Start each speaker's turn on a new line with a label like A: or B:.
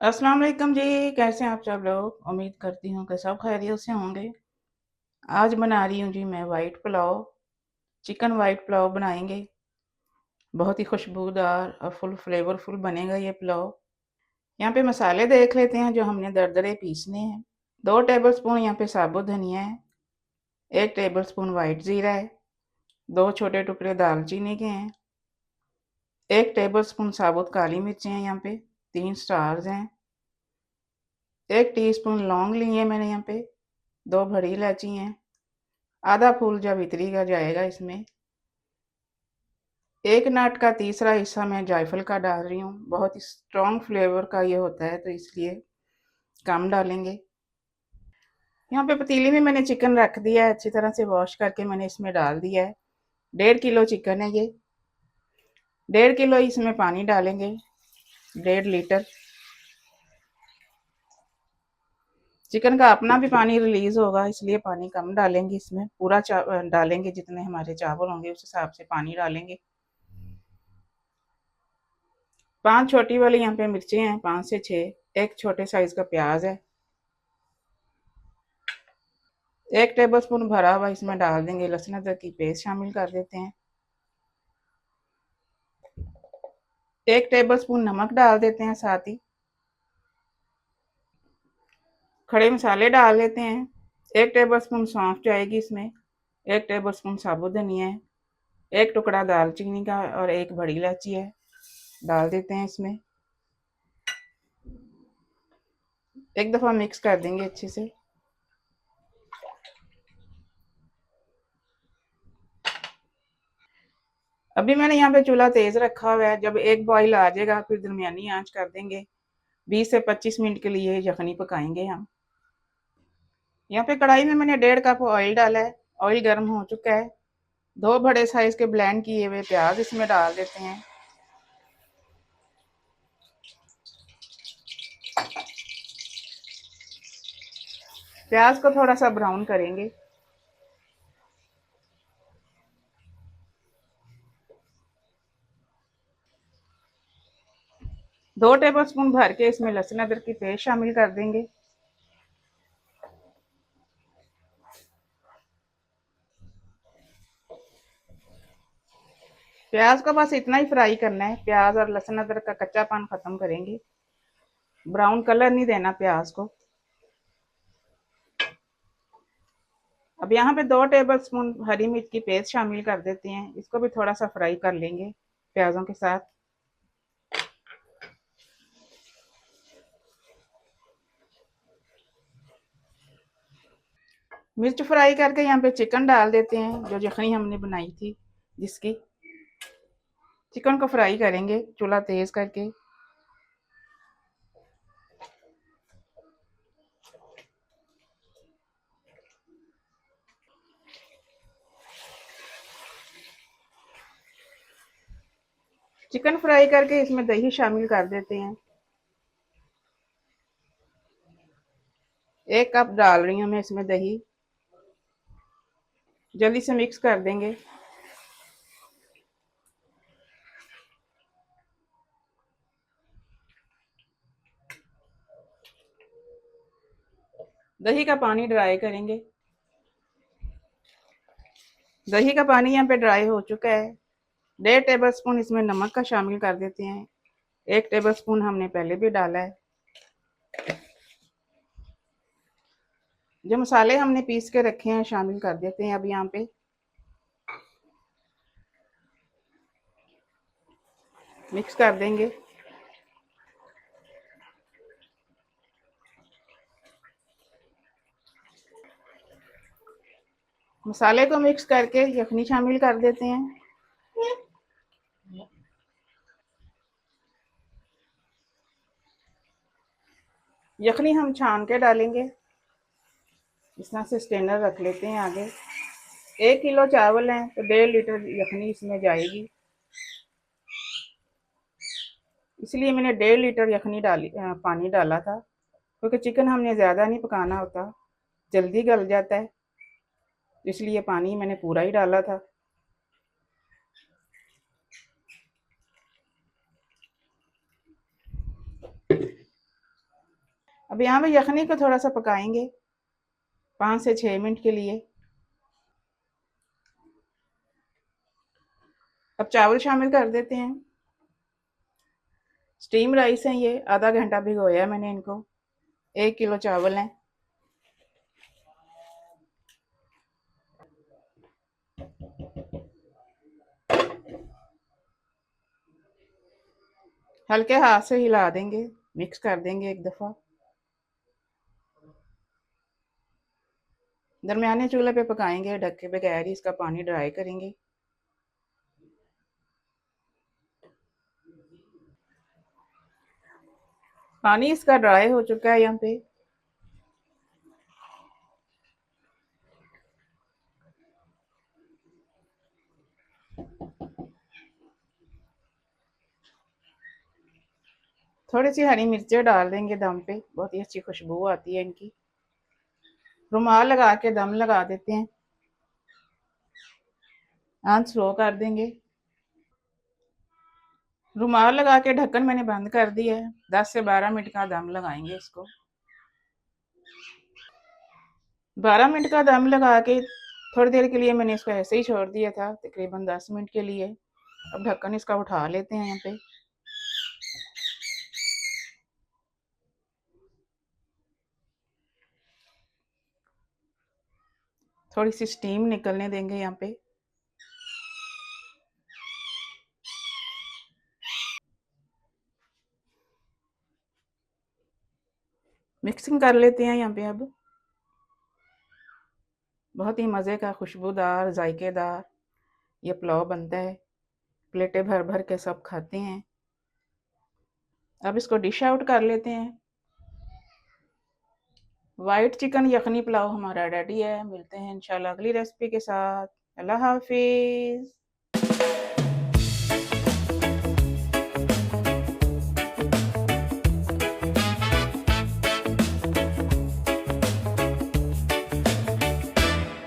A: अस्सलाम वालेकुम जी। कैसे हैं आप सब लोग? उम्मीद करती हूँ कि सब खैरियत से होंगे। आज बना रही हूँ जी मैं white pulao. Chicken white pulao बनाएंगे। बहुत ही खुशबूदार और फुल फ्लेवरफुल बनेगा ये पुलाव। यहाँ पे मसाले देख लेते हैं जो हमने दरदरे पीसने हैं। 2 टेबल स्पून यहाँ पे साबुत धनिया है। 1 टेबल स्पून वाइट ज़ीरा है। 2 छोटे टुकड़े दालचीनी के हैं। 1 टेबल स्पून साबुत काली मिर्चें हैं यहाँ पे। 3 स्टार्स हैं। 1 टीस्पून लौंग ली है मैंने यहाँ पे। 2 बड़ी इलायची हैं। आधा फूल जावित्री का जाएगा इसमें। 1 नट का तीसरा हिस्सा मैं जायफल का डाल रही हूँ। बहुत ही स्ट्रॉन्ग फ्लेवर का ये होता है तो इसलिए कम डालेंगे। यहाँ पे पतीली में मैंने चिकन रख दिया है, अच्छी तरह से वॉश करके मैंने इसमें डाल दिया है। 1.5 किलो चिकन है ये। 1.5 किलो इसमें पानी डालेंगे। 1.5 लीटर। चिकन का अपना भी पानी रिलीज होगा इसलिए पानी कम डालेंगे इसमें। पूरा डालेंगे, जितने हमारे चावल होंगे उस हिसाब से पानी डालेंगे। 5 छोटी वाली यहाँ पे मिर्चें हैं, 5 से 6। 1 छोटे साइज का प्याज है। 1 टेबल स्पून भरा हुआ इसमें डाल देंगे लहसुन अदरक की पेस्ट शामिल कर देते हैं। 1 टेबल स्पून नमक डाल देते हैं साथ ही। खड़े मसाले डाल देते हैं। 1 टेबल स्पून सौंफ जाएगी इसमें। 1 टेबल स्पून साबुत धनिया है। 1 टुकड़ा दालचीनी का और 1 बड़ी इलायची है, डाल देते हैं इसमें। एक दफ़ा मिक्स कर देंगे अच्छे से। अभी मैंने यहाँ पे चूल्हा तेज रखा हुआ है। जब एक बॉईल आ जाएगा फिर दरमियानी आंच कर देंगे। 20 से 25 मिनट के लिए यखनी पकाएंगे हम। यहाँ पे कढ़ाई में मैंने 1.5 कप ऑयल डाला है। ऑयल गर्म हो चुका है। 2 बड़े साइज के ब्लेंड किए हुए प्याज इसमें डाल देते हैं। प्याज को थोड़ा सा ब्राउन करेंगे। 2 टेबल स्पून भर के इसमें लहसुन अदरक की पेस्ट शामिल कर देंगे। प्याज को बस इतना ही फ्राई करना है। प्याज और लहसुन अदरक का कच्चापन खत्म करेंगे। ब्राउन कलर नहीं देना प्याज को। अब यहाँ पे 2 टेबल स्पून हरी मिर्च की पेस्ट शामिल कर देते हैं। इसको भी थोड़ा सा फ्राई कर लेंगे प्याजों के साथ। मिर्च फ्राई करके यहाँ पे चिकन डाल देते हैं जो यखनी हमने बनाई थी जिसकी। चिकन को फ्राई करेंगे चूल्हा तेज करके। चिकन फ्राई करके इसमें दही शामिल कर देते हैं। 1 कप डाल रही हूँ मैं इसमें दही। जल्दी से मिक्स कर देंगे। दही का पानी ड्राई करेंगे। दही का पानी यहाँ पे ड्राई हो चुका है। 1.5 टेबल स्पून इसमें नमक का शामिल कर देते हैं। 1 टेबल स्पून हमने पहले भी डाला है। जो मसाले हमने पीस के रखे हैं शामिल कर देते हैं अब यहाँ पे। मिक्स कर देंगे। मसाले को मिक्स करके यखनी शामिल कर देते हैं। यखनी हम छान के डालेंगे। इस तरह से स्ट्रेनर रख लेते हैं आगे। 1 किलो चावल हैं तो 1.5 लीटर यखनी इसमें जाएगी। इसलिए मैंने 1.5 लीटर यखनी पानी डाला था, क्योंकि चिकन हमने ज़्यादा नहीं पकाना होता, जल्दी गल जाता है, इसलिए पानी मैंने पूरा ही डाला था। अब यहाँ पे यखनी को थोड़ा सा पकाएंगे 5 से 6 मिनट के लिए। अब चावल शामिल कर देते हैं। स्टीम राइस हैं ये, आधा घंटा भिगोया मैंने इनको। 1 किलो चावल हैं। हल्के हाथ से हिला देंगे, मिक्स कर देंगे एक दफ़ा। दरमियाने चूल्हे पे पकाएंगे ढक के बगैर ही, इसका पानी ड्राई करेंगे। पानी इसका ड्राई हो चुका है यहाँ पे। थोड़ी सी हरी मिर्चें डाल देंगे दम पे, बहुत ही अच्छी खुशबू आती है इनकी। रुमाल लगा के दम लगा देते हैं। आंच स्लो कर देंगे। रुमाल लगा के ढक्कन मैंने बंद कर दिया है। 10 से 12 मिनट का दम लगाएंगे इसको। 12 मिनट का दम लगा के थोड़ी देर के लिए मैंने इसको ऐसे ही छोड़ दिया था, तकरीबन 10 मिनट के लिए। अब ढक्कन इसका उठा लेते हैं यहाँ पे। थोड़ी सी स्टीम निकलने देंगे यहाँ पे। मिक्सिंग कर लेते हैं यहाँ पे अब। बहुत ही मज़े का खुशबूदार जायकेदार ये पुलाव बनता है। प्लेटें भर भर के सब खाते हैं। अब इसको डिश आउट कर लेते हैं। वाइट चिकन यखनी पुलाव हमारा रेडी है। मिलते हैं इंशाल्लाह अगली रेसिपी के साथ। अल्लाह हाफिज़।